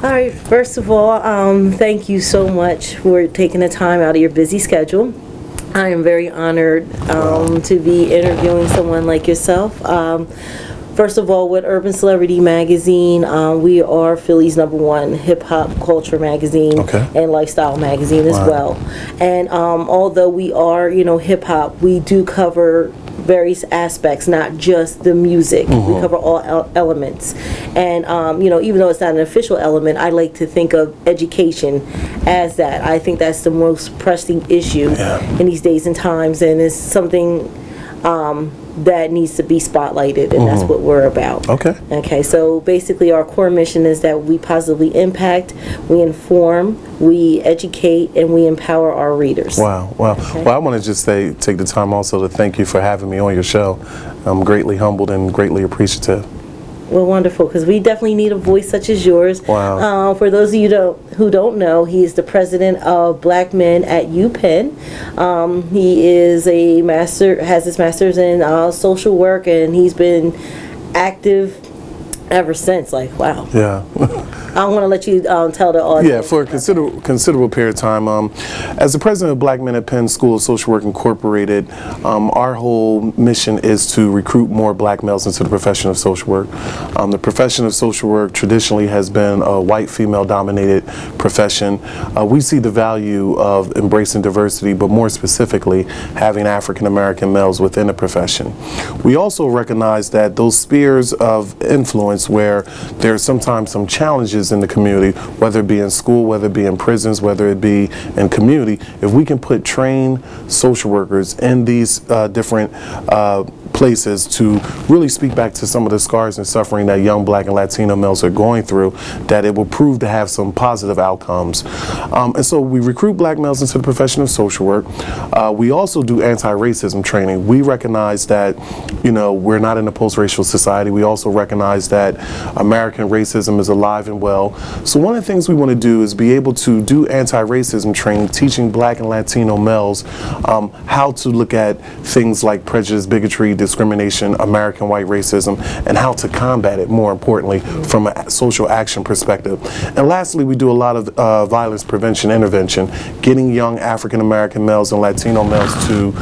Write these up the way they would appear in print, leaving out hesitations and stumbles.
All right, first of all, thank you so much for taking the time out of your busy schedule. I am very honored to be interviewing someone like yourself. First of all, with Urban Celebrity Magazine, we are Philly's #1 hip-hop culture magazine and lifestyle magazine as well. And although we are, hip-hop, we do cover various aspects, not just the music. We cover all elements. And, even though it's not an official element, I like to think of education as that. I think that's the most pressing issue in these days and times, and it's something that needs to be spotlighted, and that's what we're about. Okay, so basically our core mission is that we positively impact, we inform, we educate, and we empower our readers. Wow. Well, I want to just take the time also to thank you for having me on your show. I'm greatly humbled and greatly appreciative. Well, wonderful, because we definitely need a voice such as yours. Wow. For those of you who don't know, he is the president of Black Men at UPENN. He is has his master's in social work, and he's been active ever since. Like, wow. Yeah. I want to let you tell the audience. Yeah, for a considerable period of time. As the president of Black Men at Penn School of Social Work Incorporated, our whole mission is to recruit more black males into the profession of social work. The profession of social work traditionally has been a white female-dominated profession. We see the value of embracing diversity, but more specifically, having African-American males within the profession. We also recognize that those spheres of influence where there's sometimes some challenges in the community, whether it be in school, whether it be in prisons, whether it be in community, if we can put trained social workers in these different places to really speak back to some of the scars and suffering that young black and Latino males are going through, that it will prove to have some positive outcomes. And so we recruit black males into the profession of social work. We also do anti-racism training. We recognize that, we're not in a post-racial society. We also recognize that American racism is alive and well. So one of the things we want to do is be able to do anti-racism training, teaching black and Latino males how to look at things like prejudice, bigotry, discrimination, American white racism, and how to combat it, more importantly, from a social action perspective. And lastly, we do a lot of violence prevention intervention, getting young African American males and Latino males to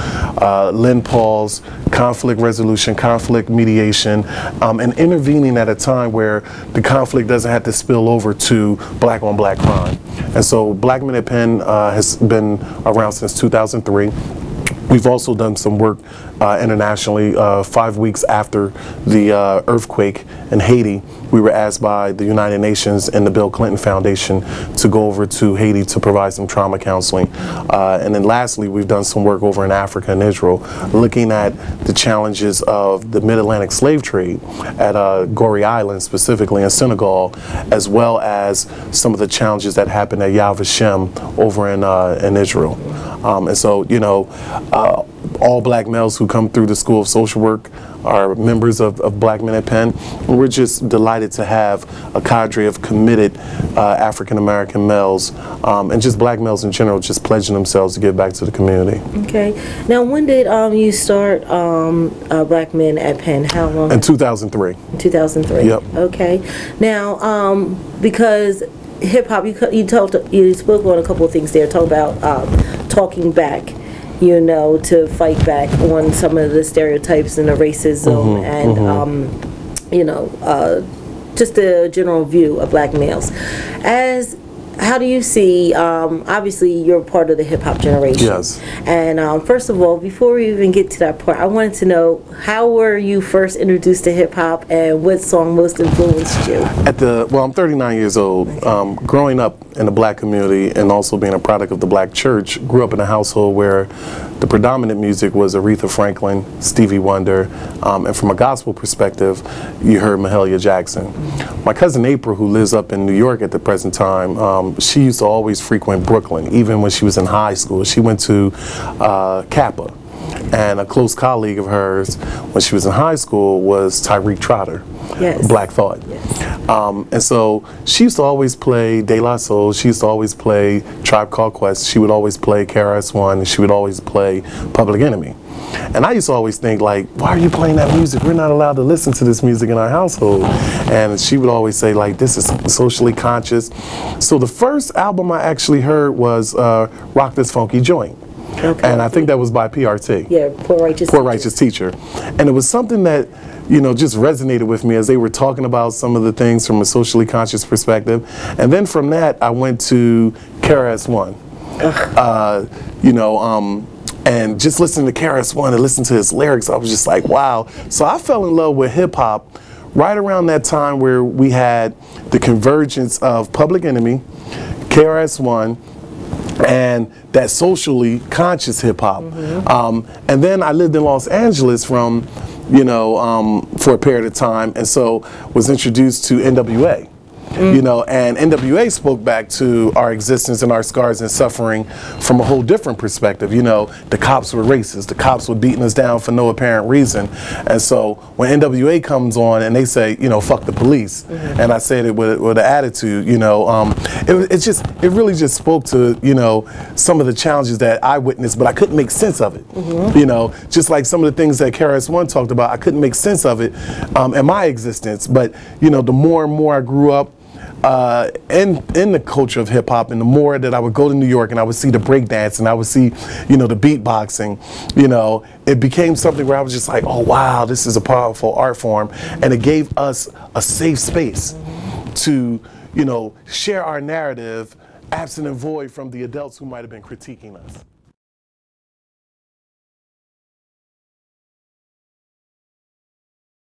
Lynn Paul's conflict resolution, conflict mediation, and intervening at a time where the conflict doesn't have to spill over to black on black crime. And so Black Men at Penn has been around since 2003. We've also done some work internationally. 5 weeks after the earthquake in Haiti, we were asked by the United Nations and the Bill Clinton Foundation to go over to Haiti to provide some trauma counseling. And then lastly, we've done some work over in Africa and Israel, looking at the challenges of the mid-Atlantic slave trade at Gorée Island, specifically in Senegal, as well as some of the challenges that happened at Yad Vashem over in Israel. And so, all black males who come through the School of Social Work are members of Black Men at Penn. And we're just delighted to have a cadre of committed African American males and just black males in general just pledging themselves to give back to the community. Okay. Now, when did you start Black Men at Penn? How long? In 2003. 2003. Yep. Okay. Now, because hip-hop, you spoke on a couple of things there, talk about talking back, to fight back on some of the stereotypes and the racism and just the general view of black males. How do you see, obviously you're part of the hip-hop generation. Yes. And first of all, before we even get to that part, I wanted to know, how were you first introduced to hip-hop and what song most influenced you? Well, I'm 39 years old. Growing up in the black community and also being a product of the black church, grew up in a household where the predominant music was Aretha Franklin, Stevie Wonder, and from a gospel perspective, you heard Mahalia Jackson. My cousin April, who lives up in New York at the present time, she used to always frequent Brooklyn, even when she was in high school. She went to Kappa. And a close colleague of hers when she was in high school was Tyreek Trotter, Black Thought. Yes. And so she used to always play De La Soul, she used to always play Tribe Called Quest, she would always play KRS-One, and she would always play Public Enemy. And I used to always think, like, why are you playing that music? We're not allowed to listen to this music in our household. And she would always say, like, this is socially conscious. So the first album I actually heard was Rock This Funky Joint. Okay. And I think that was by PRT. Yeah, Poor Righteous Teacher. And it was something that, you know, just resonated with me as they were talking about some of the things from a socially conscious perspective. And then from that, I went to KRS-One. You know, and just listening to KRS-One and listening to his lyrics, I was just like, wow. So I fell in love with hip hop right around that time where we had the convergence of Public Enemy, KRS-One, and that socially conscious hip hop. And then I lived in Los Angeles from, you know, for a period of time, and so was introduced to NWA. You know, and NWA spoke back to our existence and our scars and suffering from a whole different perspective. You know, the cops were racist. The cops were beating us down for no apparent reason. And so when NWA comes on and they say, you know, fuck the police, and I said it with an attitude, you know, it really just spoke to, you know, some of the challenges that I witnessed, but I couldn't make sense of it. You know, just like some of the things that KRS-One talked about, I couldn't make sense of it in my existence. But, you know, the more and more I grew up, in the culture of hip hop, and the more that I would go to New York and I would see the breakdance and I would see, you know, the beatboxing, you know, it became something where I was just like, oh wow, this is a powerful art form, and it gave us a safe space to, you know, share our narrative, absent and void from the adults who might have been critiquing us.